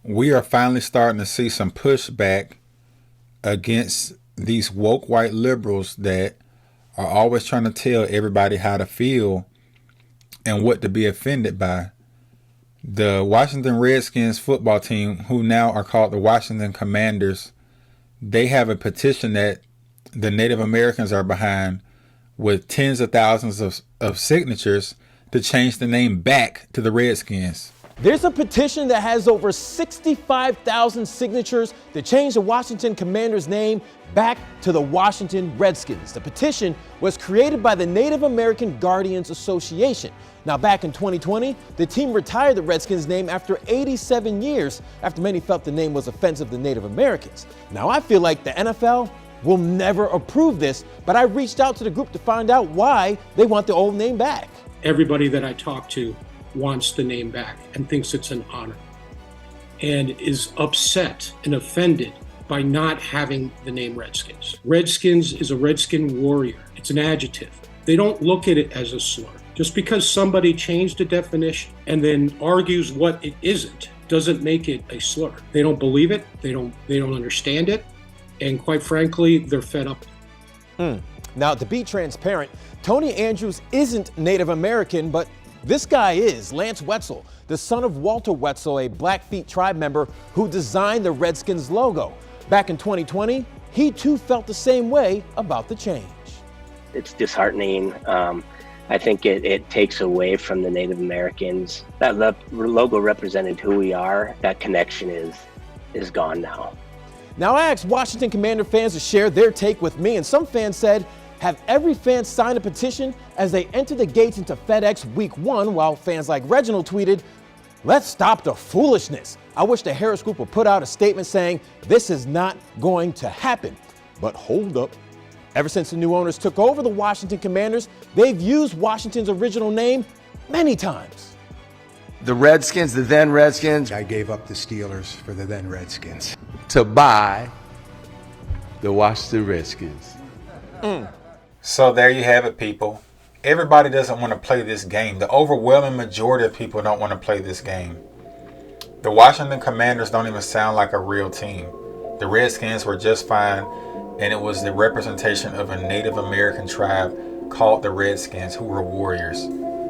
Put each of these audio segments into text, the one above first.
we are finally starting to see some pushback against these woke white liberals that are always trying to tell everybody how to feel and what to be offended by. The Washington Redskins football team, who now are called the Washington Commanders, they have a petition that the Native Americans are behind with tens of thousands of signatures to change the name back to the Redskins. There's a petition that has over 65,000 signatures to change the Washington Commanders' name back to the Washington Redskins. The petition was created by the Native American Guardians Association. Now, back in 2020, the team retired the Redskins name after 87 years, after many felt the name was offensive to Native Americans. Now, I feel like the NFL will never approve this, but I reached out to the group to find out why they want the old name back. Everybody that I talk to wants the name back and thinks it's an honor and is upset and offended by not having the name Redskins. Redskins is a Redskin warrior. It's an adjective. They don't look at it as a slur. Just because somebody changed a definition and then argues what it isn't doesn't make it a slur. They don't believe it. They don't understand it. And quite frankly, they're fed up. Now, to be transparent, Tony Andrews isn't Native American, but this guy is Lance Wetzel, the son of Walter Wetzel, a Blackfeet tribe member who designed the Redskins logo. Back in 2020, he too felt the same way about the change. It's disheartening. I think it takes away from the Native Americans. That logo represented who we are. That connection is gone now. Now, I asked Washington Commander fans to share their take with me, and some fans said, have every fan sign a petition as they enter the gates into FedEx Week 1, while fans like Reginald tweeted, "Let's stop the foolishness. I wish the Harris Group would put out a statement saying this is not going to happen." But hold up. Ever since the new owners took over the Washington Commanders, they've used Washington's original name many times. The Redskins, the then Redskins, I gave up the Steelers for the then Redskins to buy the Washington Redskins. So there you have it, people. Everybody doesn't want to play this game. The overwhelming majority of people don't want to play this game. The Washington Commanders don't even sound like a real team. The Redskins were just fine, and it was the representation of a Native American tribe called the Redskins, who were warriors.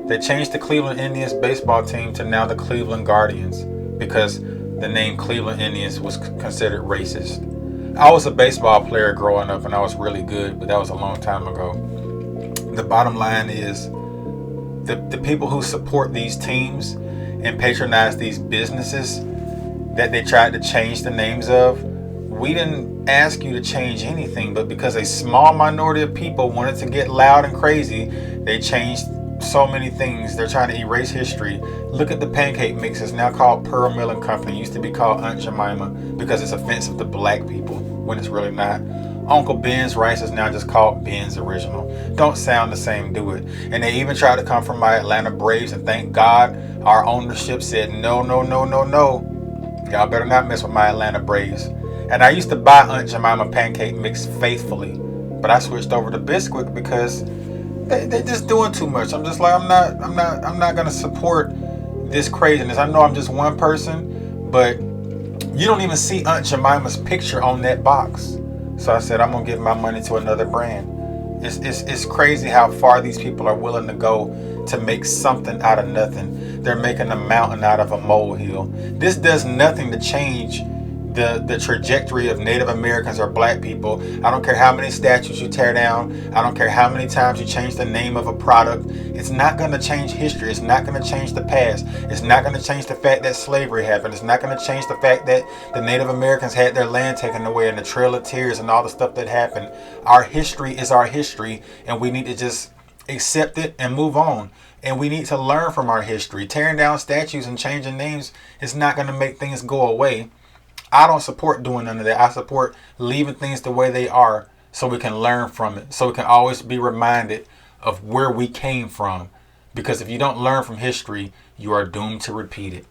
They changed the Cleveland Indians baseball team to now the Cleveland Guardians because the name Cleveland Indians was considered racist. I was a baseball player growing up and I was really good, but that was a long time ago. The bottom line is the people who support these teams and patronize these businesses that they tried to change the names of, we didn't ask you to change anything, but because a small minority of people wanted to get loud and crazy, they changed so many things. They're trying to erase history. Look at the pancake mix. It's now called Pearl Milling Company. It used to be called Aunt Jemima because it's offensive to black people when it's really not. Uncle Ben's rice is now just called Ben's Original. Don't sound the same, do it. And they even tried to come from my Atlanta Braves, and thank God our ownership said no. Y'all better not mess with my Atlanta Braves. And I used to buy Aunt Jemima pancake mix faithfully, but I switched over to Bisquick because they're just doing too much. I'm just like, I'm not gonna support this craziness. I know I'm just one person, but you don't even see Aunt Jemima's picture on that box. So I said, I'm gonna give my money to another brand. It's crazy how far these people are willing to go to make something out of nothing. They're making a mountain out of a molehill. This does nothing to change the trajectory of Native Americans or black people. I don't care how many statues you tear down. I don't care how many times you change the name of a product. It's not going to change history. It's not going to change the past. It's not going to change the fact that slavery happened. It's not going to change the fact that the Native Americans had their land taken away and the Trail of Tears and all the stuff that happened. Our history is our history, and we need to just accept it and move on. And we need to learn from our history. Tearing down statues and changing names is not going to make things go away. I don't support doing none of that. I support leaving things the way they are so we can learn from it. So we can always be reminded of where we came from. Because if you don't learn from history, you are doomed to repeat it.